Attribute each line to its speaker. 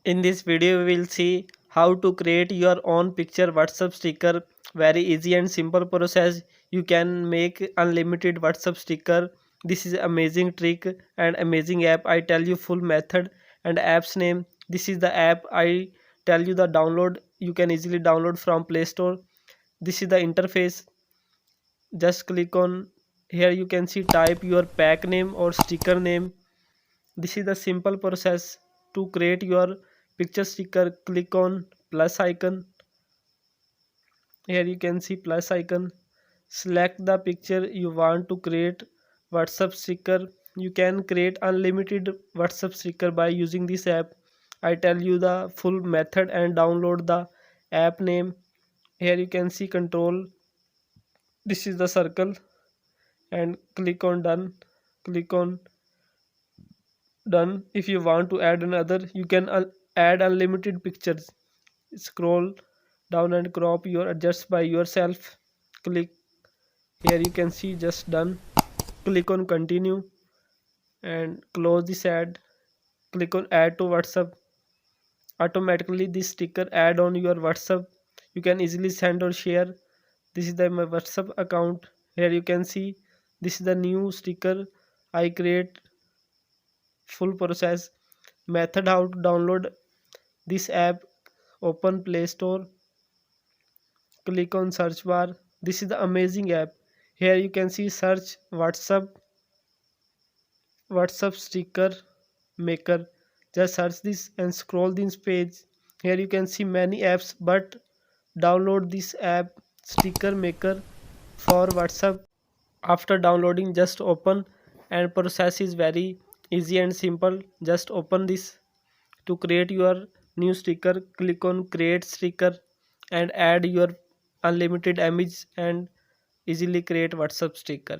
Speaker 1: In this video we will see how to create your own picture WhatsApp sticker. Very easy and simple process. You can make unlimited WhatsApp sticker. This is amazing trick and amazing app. I tell you full method and app's name. This is the app. I tell you the download. You can easily download from Play Store. This is the interface. Just click on here. You can see type your pack name or sticker name. This is the simple process to create your picture sticker. Click on plus icon. Here you can see plus icon. Select the picture you want to create WhatsApp sticker. You can create unlimited WhatsApp sticker by using this app. I tell you the full method and download the app name. Here you can see control. This is the circle and click on done. Click on done. If you want to add another, you can add unlimited pictures. Scroll down and crop your adjust by yourself. Click here, you can see just done. Click on continue and close this ad. Click on add to WhatsApp. Automatically this sticker add on your WhatsApp. You can easily send or share. This is my WhatsApp account. Here you can see this is the new sticker I create. Full process method how to download this app. Open Play Store, click on search bar. This is the amazing app. Here you can see search WhatsApp sticker maker. Just search this and scroll this page. Here you can see many apps, but download this app sticker maker for WhatsApp. After downloading, just open, and process is very easy and simple. Just open this. To create your new sticker, click on create sticker and add your unlimited image and easily create WhatsApp sticker.